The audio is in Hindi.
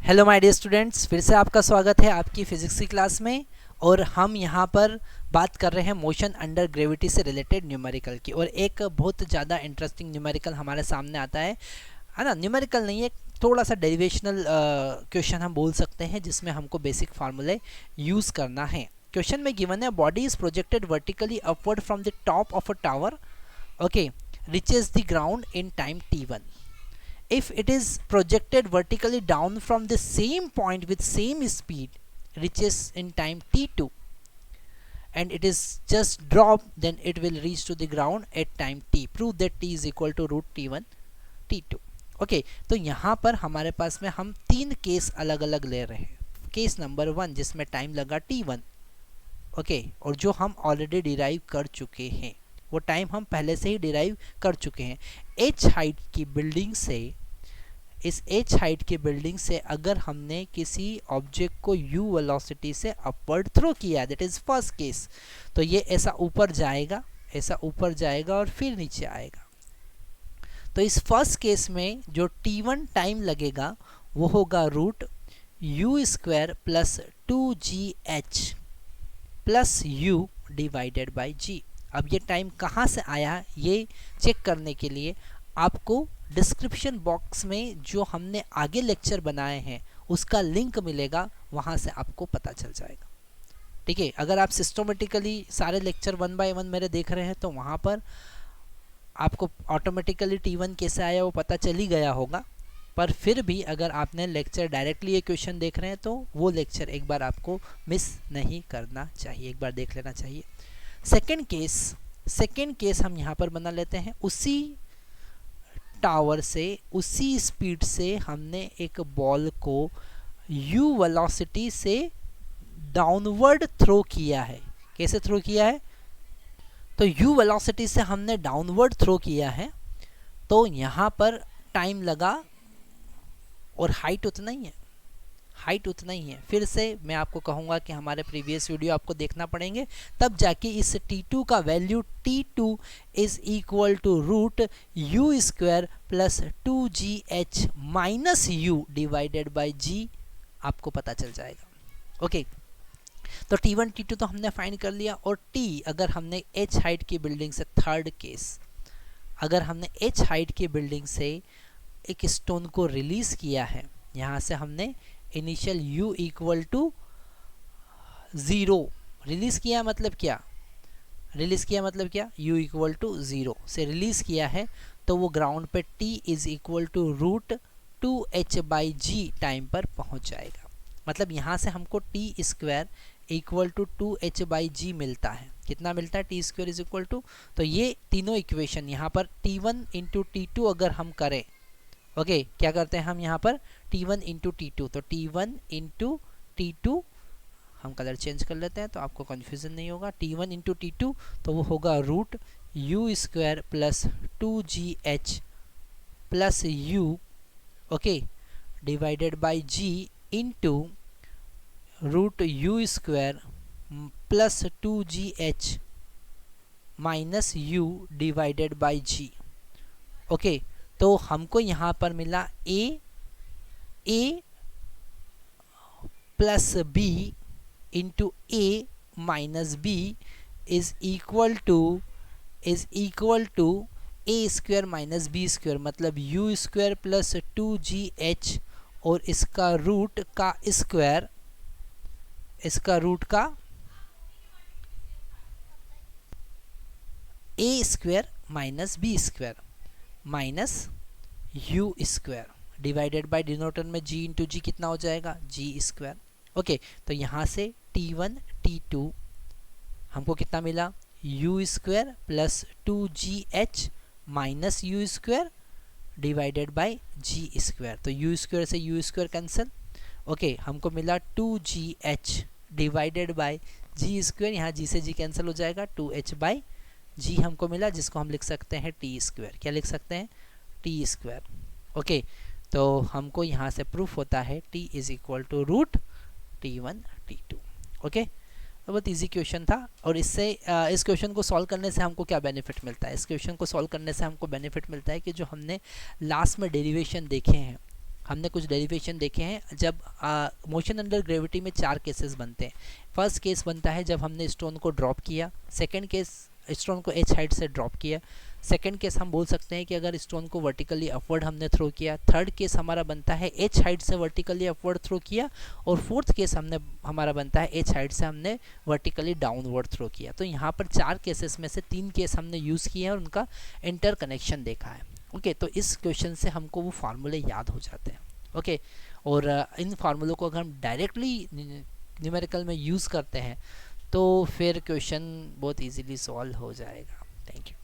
हेलो माय डियर स्टूडेंट्स, फिर से आपका स्वागत है आपकी फिजिक्स की क्लास में। और हम यहाँ पर बात कर रहे हैं मोशन अंडर ग्रेविटी से रिलेटेड न्यूमेरिकल की। और एक बहुत ज़्यादा इंटरेस्टिंग न्यूमेरिकल हमारे सामने आता है ना। न्यूमेरिकल नहीं है, थोड़ा सा डेरिवेशनल क्वेश्चन हम बोल सकते हैं, जिसमें हमको बेसिक फार्मूले यूज़ करना है। क्वेश्चन में गिवन है body is projected vertically upward from the top of a tower, okay, reaches the ground in time t1. If it is projected vertically down from the same point with same speed, reaches in time t2, and it is just drop, then it will reach to the ground at time t. Prove that t is equal to root t1 t2. Okay, तो यहाँ पर हमारे पास में हम तीन केस अलग अलग ले रहे हैं। केस नंबर 1 जिसमें टाइम लगा t1, ओके, और जो हम ऑलरेडी डिराइव कर चुके हैं, वो टाइम हम पहले से ही डिराइव कर चुके हैं। एच हाइट की बिल्डिंग से, इस एच हाइट की बिल्डिंग से अगर हमने किसी ऑब्जेक्ट को u वेलोसिटी से अपवर्ड थ्रो किया, दैट इज फर्स्ट केस, तो ये ऐसा ऊपर जाएगा, ऐसा ऊपर जाएगा और फिर नीचे आएगा। तो इस फर्स्ट केस में जो t1 टाइम लगेगा वो होगा root u square plus 2gh plus u divided by g। अब ये टाइम कहाँ से आया ये चेक करने के लिए आपको डिस्क्रिप्शन बॉक्स में जो हमने आगे लेक्चर बनाए हैं उसका लिंक मिलेगा, वहाँ से आपको पता चल जाएगा। ठीक है, अगर आप सिस्टमेटिकली सारे लेक्चर 1 बाय 1 मेरे देख रहे हैं तो वहाँ पर आपको ऑटोमेटिकली t1 कैसे आया वो पता चल ही गया होगा। पर फिर भी अगर आपने लेक्चर डायरेक्टली ये क्वेश्चन देख रहे हैं तो वो लेक्चर एक बार आपको मिस नहीं करना चाहिए, एक बार देख लेना चाहिए। सेकेंड केस हम यहाँ पर बना लेते हैं। उसी टावर से, उसी स्पीड से हमने एक बॉल को u वेलोसिटी से डाउनवर्ड थ्रो किया है। कैसे थ्रो किया है? तो u वेलोसिटी से हमने डाउनवर्ड थ्रो किया है, तो यहाँ पर टाइम लगा और हाइट उतना ही है, हाइट उतना ही है। फिर से मैं आपको कहूँगा कि हमारे प्रीवियस वीडियो आपको देखना पड़ेंगे, तब जाके इस t2 का value t2 is equal to root u square plus 2gh minus u divided by g आपको पता चल जाएगा। ओके, तो t1 t2 तो हमने फाइंड कर लिया। और t अगर हमने h हाइट की बिल्डिंग से, थर्ड केस, अगर हमने h हाइट की बिल्डिंग से एक स्टोन को रिलीज किया है, यहाँ से हमने initial u equal to 0 release किया, मतलब क्या रिलीज किया, मतलब क्या u इक्वल टू 0 से रिलीज किया है, तो वो ग्राउंड पे t is equal to root 2h by G time पर पहुंच जाएगा। मतलब यहाँ से हमको t square equal to 2h by G मिलता है। कितना मिलता है? t square is equal to, तो ये तीनों इक्वेशन यहाँ पर t1 इंटू t2 अगर हम करें, ओके, क्या करते हैं हम यहाँ पर t1 इंटू t2, तो t1 इंटू t2, हम कलर चेंज कर लेते हैं तो आपको कन्फ्यूज़न नहीं होगा। t1 इंटू t2 तो वो होगा root u square plus 2gh plus u, okay, divided by g into root u square plus 2gh minus u divided by g। Okay, तो हमको यहाँ पर मिला a plus b into a minus b is equal to a square minus b square, मतलब u स्क्वायर प्लस 2gh और इसका रूट का स्क्वायर, इसका रूट का a square minus b square minus u square divided by डिनोटर में g इंटू जी कितना हो जाएगा? g square. ओके, तो यहाँ से t1 t2 हमको कितना मिला? u square plus 2gh minus u square divided by g square, तो u स्क्वायर से u स्क्वायर कैंसिल। ओके, हमको मिला 2gh divided by g square, यहाँ g से g कैंसिल हो जाएगा, 2h बाई g हमको मिला, जिसको हम लिख सकते हैं t स्क्वायर। क्या लिख सकते हैं? t square. ओके, तो हमको यहाँ से प्रूफ होता है t is equal to root t1 t2। Okay, तो बहुत इजी क्वेश्चन था। और इससे इस क्वेश्चन को सॉल्व करने से हमको क्या बेनिफिट मिलता है? इस क्वेश्चन को सॉल्व करने से हमको बेनिफिट मिलता है कि जो हमने लास्ट में डेरिवेशन देखे हैं, हमने कुछ डेरिवेशन देखे हैं। जब मोशन अंडर ग्रेविटी में 4 केसेस बनते हैं। फर्स्ट केस बनता है जब हमने स्टोन को ड्रॉप किया, सेकंड केस स्टोन को h हाइट से ड्रॉप किया, सेकंड केस हम बोल सकते हैं कि अगर स्टोन को वर्टिकली अपवर्ड हमने थ्रो किया, थर्ड केस हमारा बनता है h हाइट से वर्टिकली अपवर्ड थ्रो किया, और फोर्थ केस हमारा बनता है h हाइट से हमने वर्टिकली डाउनवर्ड थ्रो किया। तो यहाँ पर 4 केसेस में से 3 केस हमने यूज़ किए हैं और उनका इंटर कनेक्शन देखा है। ओके, तो इस क्वेश्चन से हमको वो फार्मूले याद हो जाते हैं। ओके, और इन फार्मूलों को अगर हम डायरेक्टली न्यूमेरिकल में यूज़ करते हैं तो फिर क्वेश्चन बहुत इजीली सॉल्व हो जाएगा। Thank you.